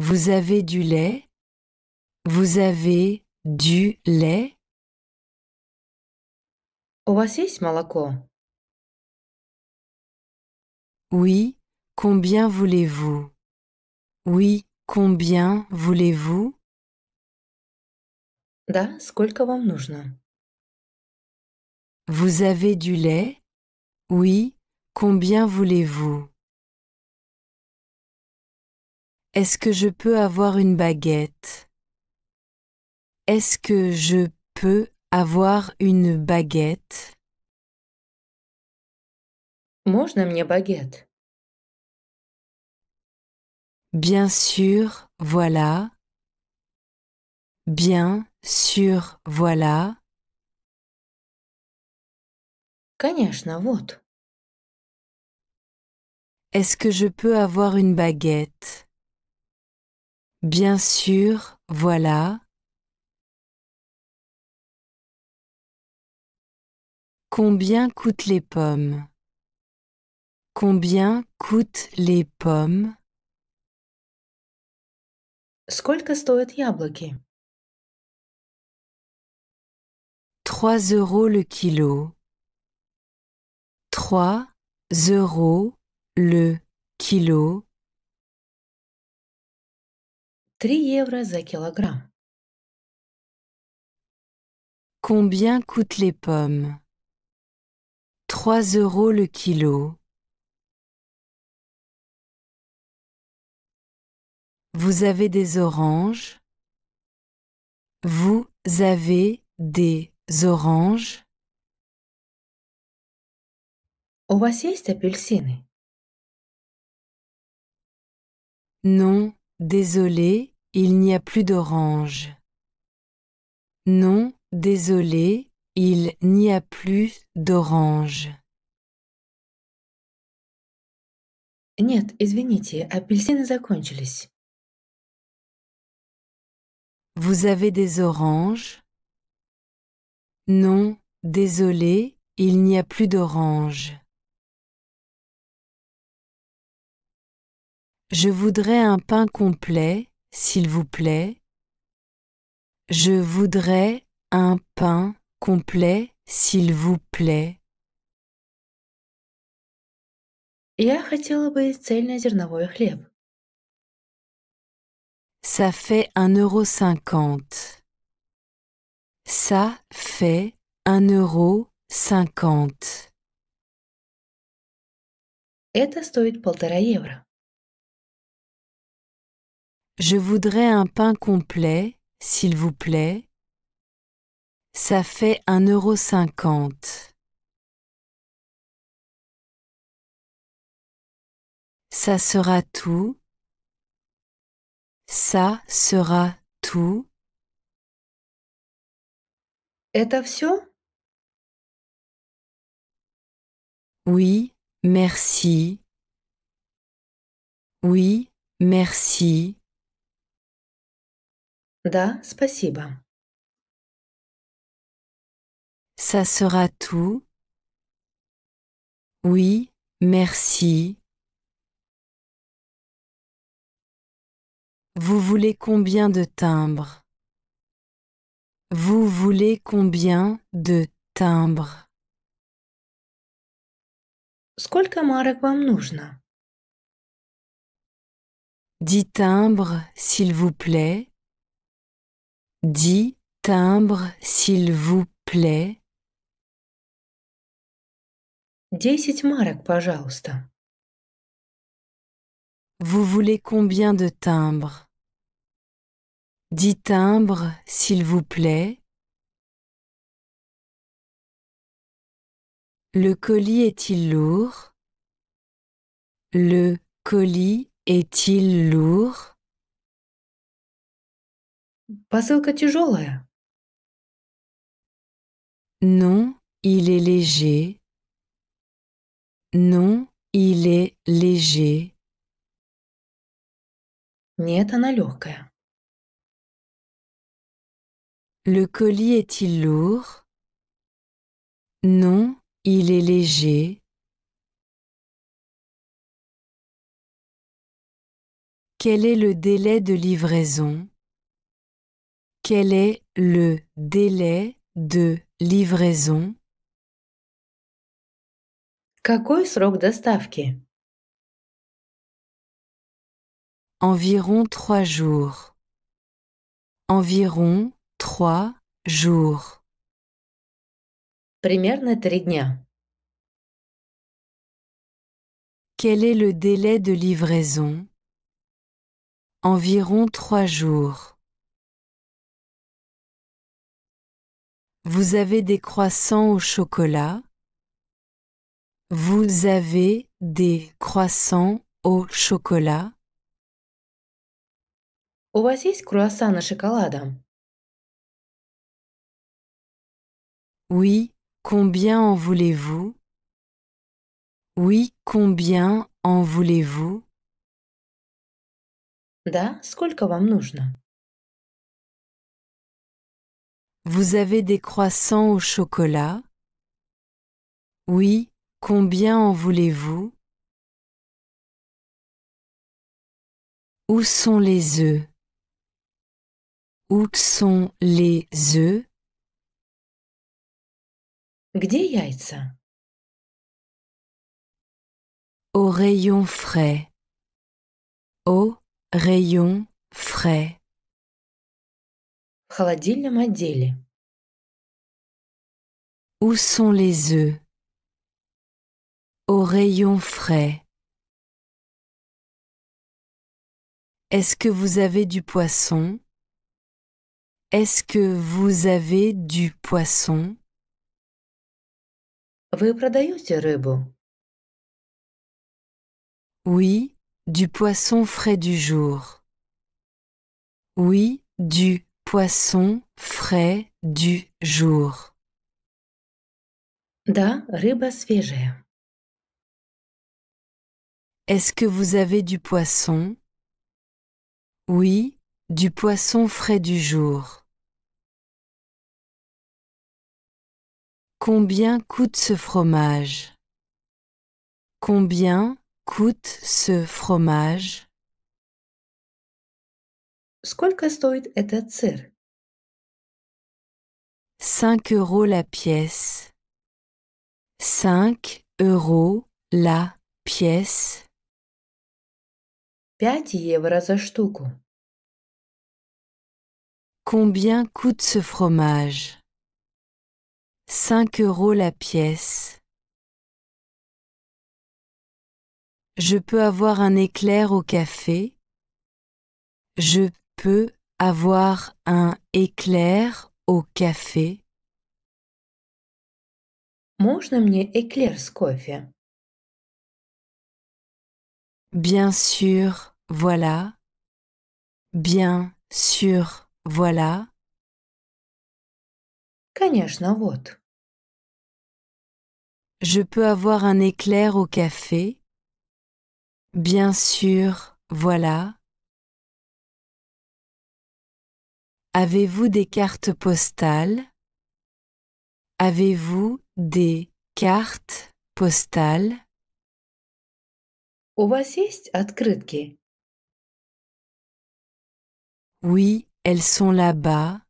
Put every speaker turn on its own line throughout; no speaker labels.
Vous avez du lait? Vous avez du lait?
У вас есть молоко?
Oui, combien voulez-vous? Oui, combien voulez-vous?
Да, сколько вам нужно?
Vous avez du lait? Oui, combien voulez-vous? Est-ce que je peux avoir une baguette? Est-ce que je peux avoir une baguette?
Можно мне багет?
Bien sûr, voilà. Bien sûr, voilà.
Конечно, вот.
Est-ce que je peux avoir une baguette? Bien sûr, voilà. Combien coûtent les pommes? Combien coûtent les pommes?
Сколько стоят яблоки?
3 € le kilo. 3 € le kilo.
3 евро за килограмм.
Combien coûtent les pommes? 3 € le kilo. Vous avez des oranges? Vous avez des oranges?
У вас есть апельсины?
Non, désolé, il n'y a plus d'oranges. Non, désolé, il n'y a plus d'oranges.
Нет, извините, апельсины закончились.
Vous avez des oranges? Non, désolé, il n'y a plus d'oranges. Je voudrais un pain complet, s'il vous plaît. Je voudrais un pain complet, s'il vous plaît.
Я хотела бы цельнозерновой хлеб.
Ça fait 1,50 €. Ça fait 1,50 €.
Это стоит 1,5 евро.
Je voudrais un pain complet, s'il vous plaît. Ça fait 1,50 €. Ça sera tout. Ça sera tout.
Это все?
Oui, merci. Oui, merci.
Да, спасибо.
Ça sera tout. Oui, merci. Vous voulez combien de timbres? Vous voulez combien de timbres?
Сколько марок вам нужно?
10 timbres, s'il vous plaît. 10 timbres, s'il vous plaît.
10 марок, пожалуйста.
Vous voulez combien de timbres? 10 timbres, s'il vous plaît. Le colis est-il lourd? Le colis est-il lourd?
Посылка тяжелая?
Non, il est léger. Non, il est léger.
Нет, она легкая.
Le colis est-il lourd? Non, il est léger. Quel est le délai de livraison? Quel est le délai de livraison?
Какой срок доставки?
Environ 3 jours. Environ 3 jours.
Примерно 3 дня.
Quel est le délai de livraison? Environ 3 jours. Vous avez des croissants au chocolat? Vous avez des croissants au chocolat?
У вас есть круассаны с шоколадом?
Oui, combien en voulez-vous? Oui, combien en voulez-vous?
Да, сколько вам нужно?
Vous avez des croissants au chocolat? Oui, combien en voulez-vous? Où sont les œufs? Où sont les œufs?
Где яйца?
Au rayon frais. Au rayon frais.
В холодильном отделе.
Où sont les œufs? Au rayon frais. Est-ce que vous avez du poisson? Est-ce que vous avez du poisson?
Вы продаете рыбу?
Oui, du poisson frais du jour. Oui, du poisson frais du jour.
Да, рыба свежая.
Est-ce que vous avez du poisson? Oui, du poisson frais du jour. Combien coûte ce fromage? Combien coûte ce fromage?
Сколько стоит этот сыр?
5 € la pièce. 5 € la pièce.
5 евро за штуку.
Combien coûte ce fromage? 5 € la pièce. Je peux avoir un éclair au café? Je peux avoir un éclair au café?
Можно мне эклер с кофе?
Bien sûr, voilà. Bien sûr, voilà.
Конечно, вот.
Je peux avoir un éclair au café? Bien sûr, voilà. Avez-vous des cartes postales? Avez-vous des cartes postales?
У вас есть открытки?
Oui, elles sont là-bas.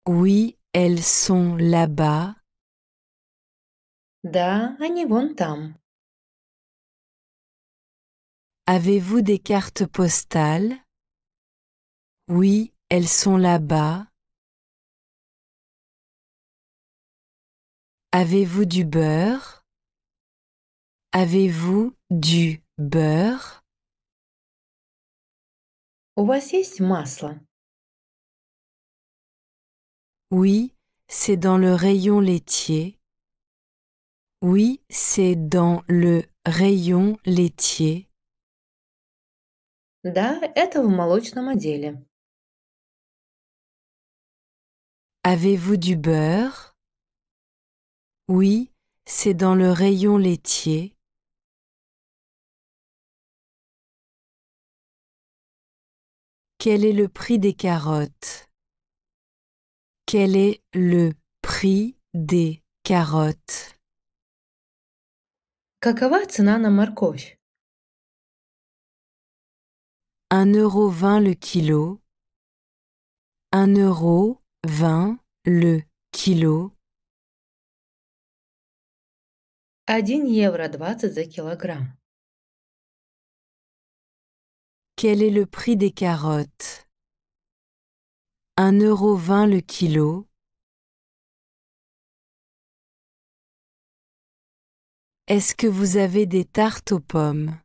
Oui, elles sont là-bas.
Да, они вон там.
Avez-vous des cartes postales? Oui, elles sont là-bas. Avez-vous du beurre? Avez-vous du beurre?
У вас есть масло?
Oui, c'est dans le rayon laitier. Oui, c'est dans le rayon laitier.
Да, это в молочном отделе.
Avez-vous du beurre? Oui, c'est dans le rayon laitier. Quel est le prix des carottes? Quel est le prix des carottes?
Какова цена на морковь?
1,20 € le kilo. 1,20 € le kilo.
1,20 € за килограмм.
Quel est le prix des carottes? 1,20 € le kilo. Est-ce que vous avez des tartes aux pommes?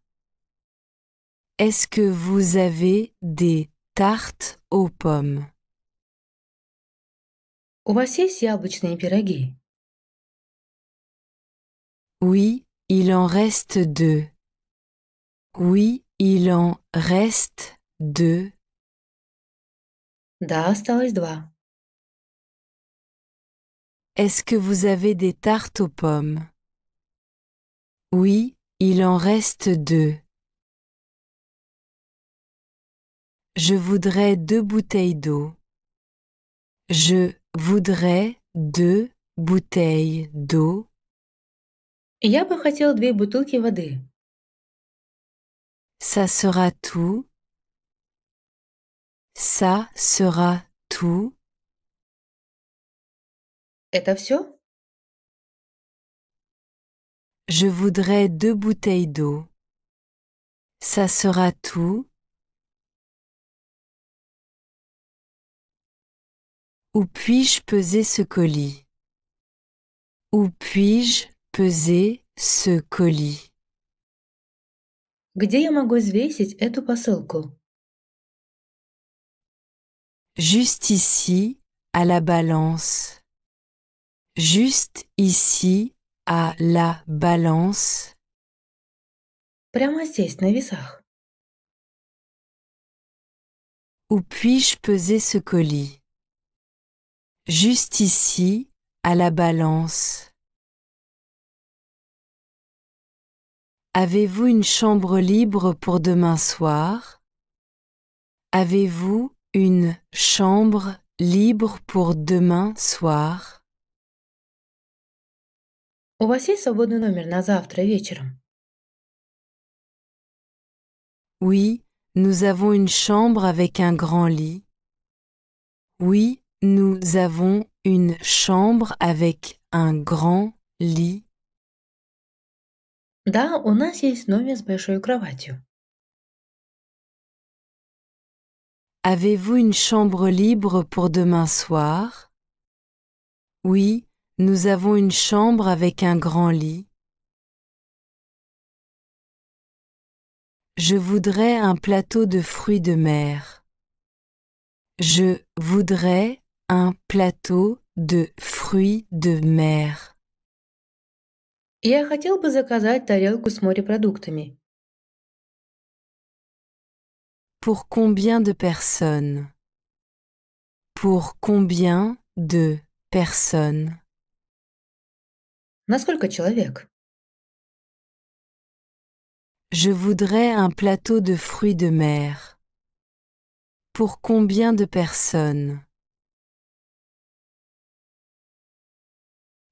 Est-ce que vous avez des tartes aux pommes?
У вас есть яблочные пироги?
Oui, il en reste 2. Oui, il en reste 2.
Да, осталось 2.
Est-ce que vous avez des tartes aux pommes? Oui, il en reste 2. Je voudrais 2 bouteilles d'eau. Je voudrais 2 bouteilles d'eau.
Я бы хотел 2 бутылки воды.
Ça sera tout. Ça sera tout.
Это всё?
Je voudrais 2 bouteilles d'eau. Ça sera tout. Où puis-je peser ce colis? Où puis-je peser ce colis?
Где я могу взвесить эту посылку?
Juste ici, à la balance. Juste ici, à la balance.
Прямо здесь, на весах.
Où puis-je peser ce colis? Juste ici, à la balance. Avez-vous une chambre libre pour demain soir? Avez-vous une chambre libre pour demain soir?
У вас есть свободный номер на завтра вечером?
Oui, nous avons une chambre avec un grand lit. Oui, nous avons une chambre avec un grand lit.
Да, у нас есть номер с большой кроватью.
Avez-vous une chambre libre pour demain soir? Oui, nous avons une chambre avec un grand lit. Je voudrais un plateau de fruits de mer. Je voudrais un plateau de fruits de mer.
Я хотел бы заказать тарелку с морепродуктами.
Pour combien de personnes? Pour combien de personnes?
На сколько человек?
Je voudrais un plateau de fruits de mer. Pour combien de personnes?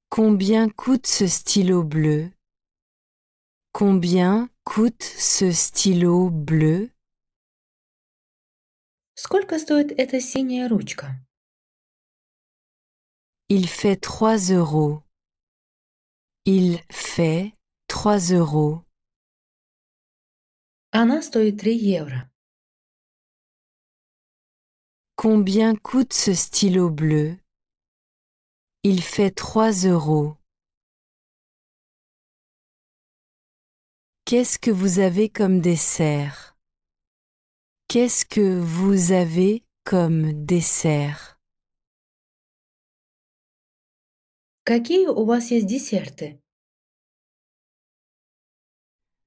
Combien coûte ce stylo bleu? Combien coûte ce stylo bleu?
Сколько стоит эта синяя ручка?
Il fait 3 euros. Il fait 3 euros.
Она стоит 3 евро.
Combien coûte ce stylo bleu? Il fait 3 euros. Qu'est-ce que vous avez comme dessert? Qu'est-ce que vous avez comme dessert?
Какие у вас есть десерты?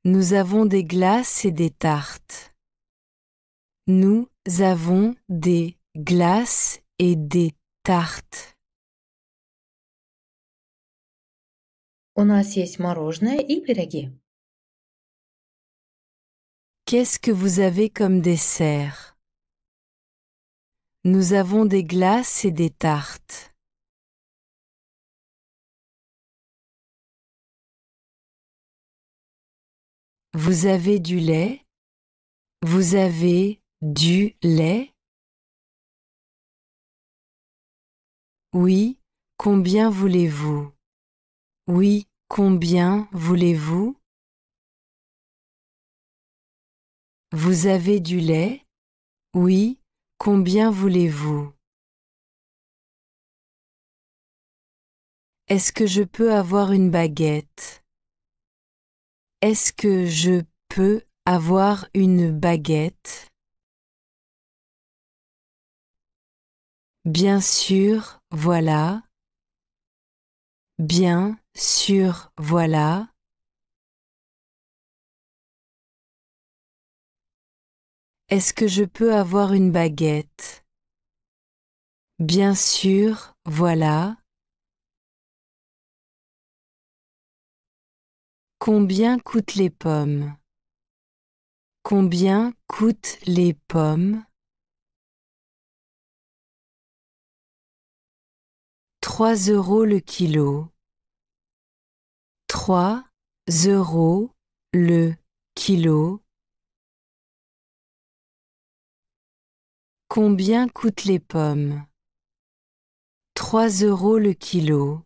Nous avons des glaces et des tartes. Nous avons des glaces et des tartes.
У нас есть мороженое и пироги.
Qu'est-ce que vous avez comme dessert? Nous avons des glaces et des tartes. Vous avez du lait? Vous avez du lait? Oui, combien voulez-vous? Oui, combien voulez-vous? Vous avez du lait? Oui, combien voulez-vous? Est-ce que je peux avoir une baguette? Est-ce que je peux avoir une baguette? Bien sûr, voilà. Bien sûr, voilà. Est-ce que je peux avoir une baguette? Bien sûr, voilà. Combien coûtent les pommes? Combien coûtent les pommes? 3 € le kilo. 3 € le kilo. Combien coûtent les pommes? 3 € le kilo.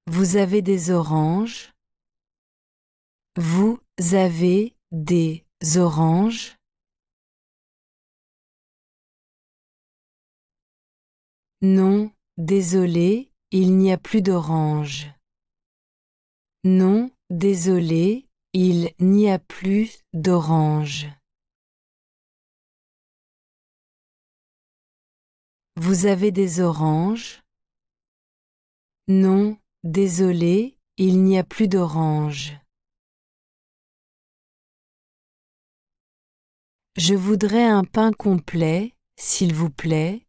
Vous avez des oranges? Vous avez des oranges? Non, désolé, il n'y a plus d'oranges. Non, désolé, il n'y a plus d'oranges. Vous avez des oranges? Non, désolé, il n'y a plus d'oranges. Je voudrais un pain complet, s'il vous plaît.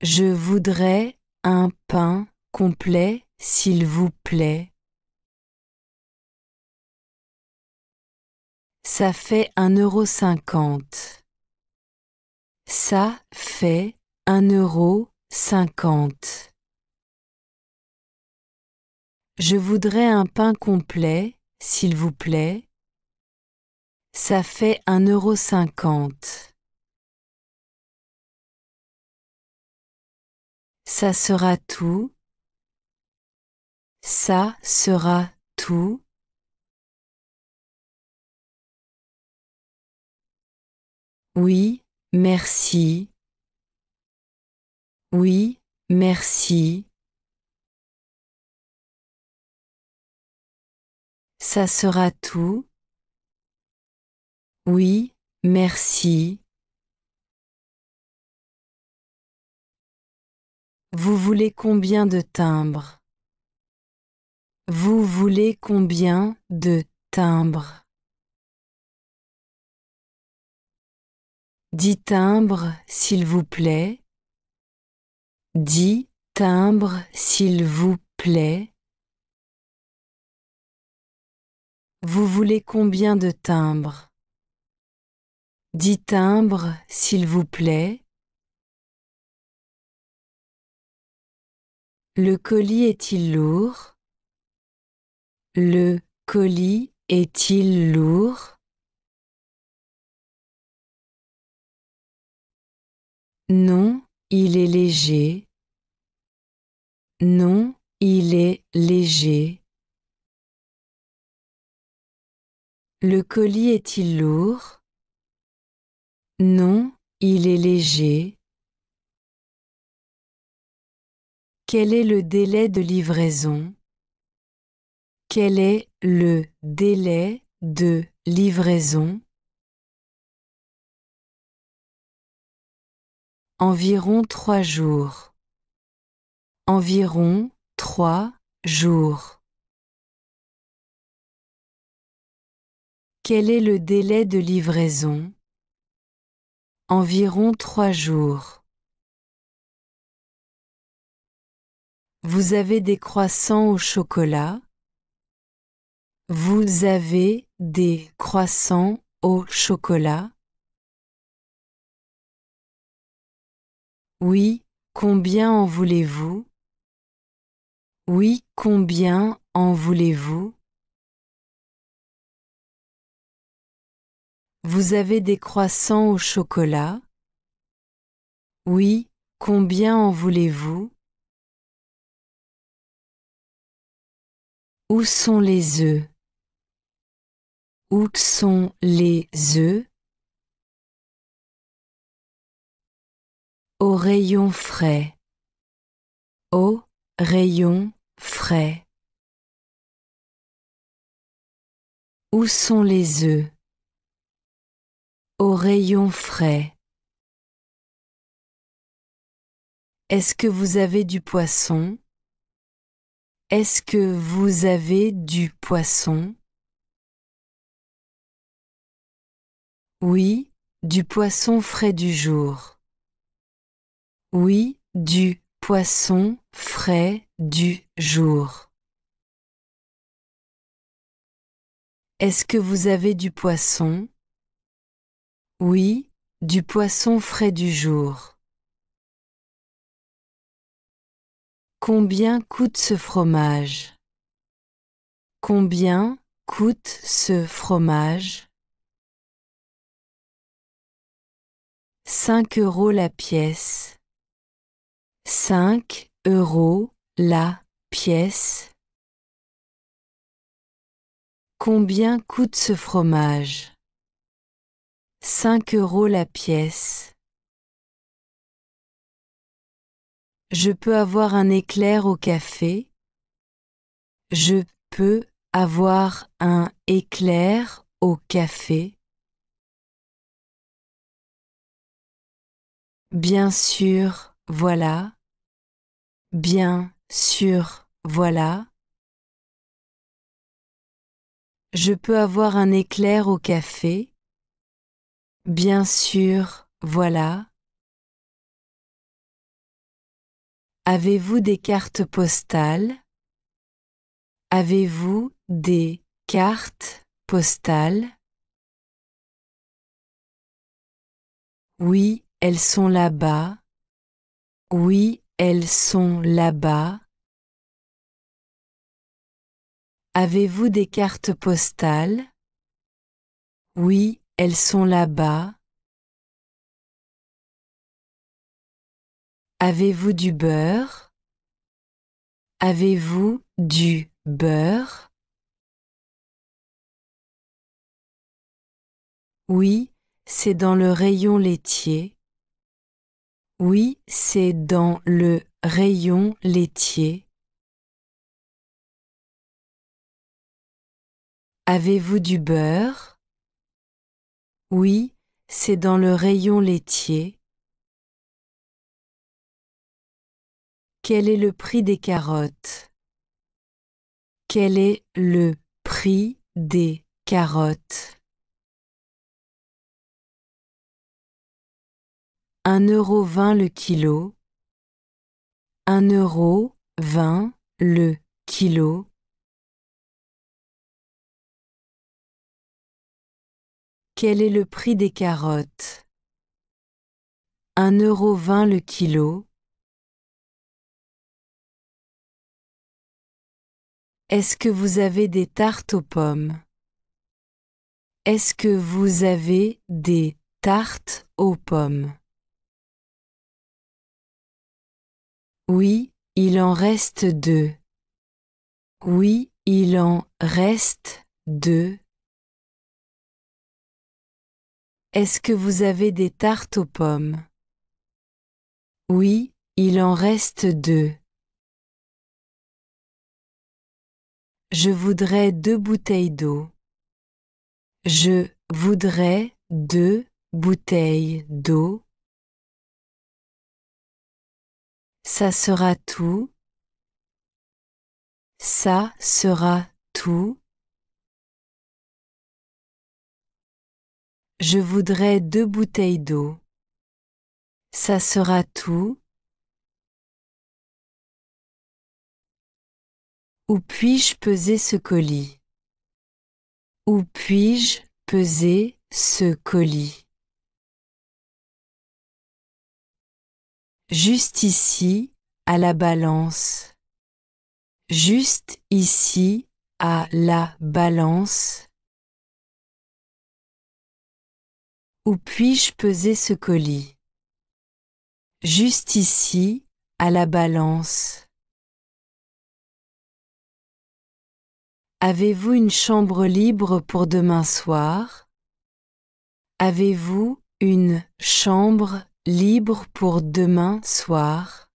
Je voudrais un pain complet, s'il vous plaît. Ça fait 1,50 €. Ça fait 1,50 €. Je voudrais un pain complet, s'il vous plaît. Ça fait 1,50 €. Ça sera tout. Ça sera tout. Oui, merci. Oui, merci. Ça sera tout. Oui, merci. Vous voulez combien de timbres? Vous voulez combien de timbres? 10 timbres, s'il vous plaît. 10 timbres, s'il vous plaît. Vous voulez combien de timbres? 10 timbres, s'il vous plaît. Le colis est-il lourd? Le colis est-il lourd? Non, il est léger. Non, il est léger. Le colis est-il lourd? Non, il est léger. Quel est le délai de livraison? Quel est le délai de livraison? Environ 3 jours. Environ 3 jours. Quel est le délai de livraison? Environ 3 jours. Vous avez des croissants au chocolat? Vous avez des croissants au chocolat? Oui, combien en voulez-vous? Oui, combien en voulez-vous? Vous avez des croissants au chocolat? Oui, combien en voulez-vous? Où sont les œufs? Où sont les œufs? Au rayon frais. Au rayon frais. Où sont les œufs? Au rayon frais. Est-ce que vous avez du poisson? Est-ce que vous avez du poisson? Oui, du poisson frais du jour. Oui, du poisson frais du jour. Est-ce que vous avez du poisson? Oui, du poisson frais du jour. Combien coûte ce fromage? Combien coûte ce fromage? 5 € la pièce. 5 € la pièce. Combien coûte ce fromage? 5 € la pièce. Je peux avoir un éclair au café? Je peux avoir un éclair au café? Bien sûr, voilà. Bien sûr, voilà. Je peux avoir un éclair au café? Bien sûr, voilà. Avez-vous des cartes postales? Avez-vous des cartes postales? Oui, elles sont là-bas. Oui, elles sont là-bas. Avez-vous des cartes postales? Oui, elles sont là-bas. Avez-vous du beurre? Avez-vous du beurre? Oui, c'est dans le rayon laitier. Oui, c'est dans le rayon laitier. Avez-vous du beurre? Oui, c'est dans le rayon laitier. Quel est le prix des carottes? Quel est le prix des carottes? 1,20 € le kilo. 1,20 € le kilo. Quel est le prix des carottes? 1,20 € le kilo. Est-ce que vous avez des tartes aux pommes? Est-ce que vous avez des tartes aux pommes? Oui, il en reste 2. Oui, il en reste 2. Est-ce que vous avez des tartes aux pommes? Oui, il en reste 2. Je voudrais 2 bouteilles d'eau. Je voudrais 2 bouteilles d'eau. Ça sera tout. Ça sera tout. Je voudrais 2 bouteilles d'eau. Ça sera tout. Où puis-je peser ce colis? Où puis-je peser ce colis? Juste ici, à la balance. Juste ici, à la balance. Où puis-je peser ce colis? Juste ici, à la balance. Avez-vous une chambre libre pour demain soir? Avez-vous une chambre libre pour demain soir?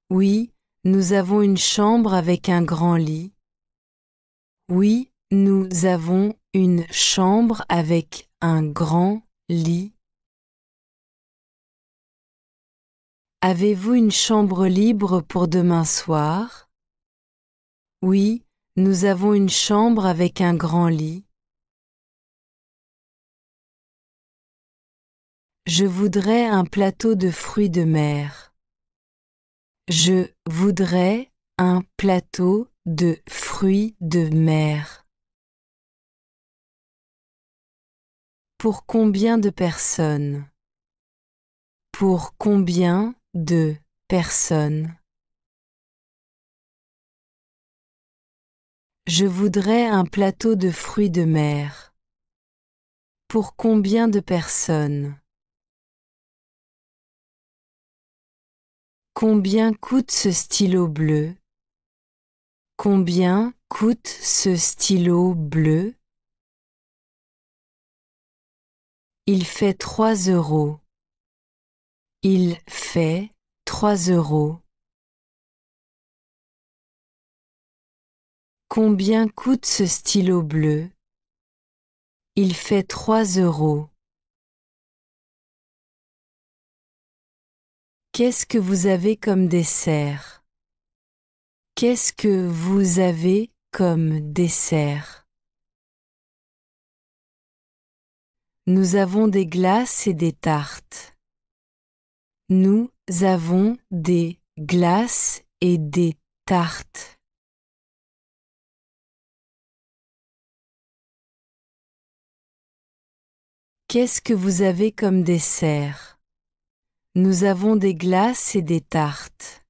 Oui, nous avons une chambre avec un grand lit. Oui, nous avons une chambre avec un grand lit. Avez-vous une chambre libre pour demain soir? Oui, nous avons une chambre avec un grand lit. Je voudrais un plateau de fruits de mer. Je voudrais un plateau de fruits de mer. Pour combien de personnes? Pour combien de personnes? Je voudrais un plateau de fruits de mer. Pour combien de personnes? Combien coûte ce stylo bleu? Combien coûte ce stylo bleu? Il fait 3 €. Il fait 3 €. Combien coûte ce stylo bleu? Il fait 3 €. Qu'est-ce que vous avez comme dessert? Qu'est-ce que vous avez comme dessert? Nous avons des glaces et des tartes. Nous avons des glaces et des tartes. Qu'est-ce que vous avez comme dessert? Nous avons des glaces et des tartes.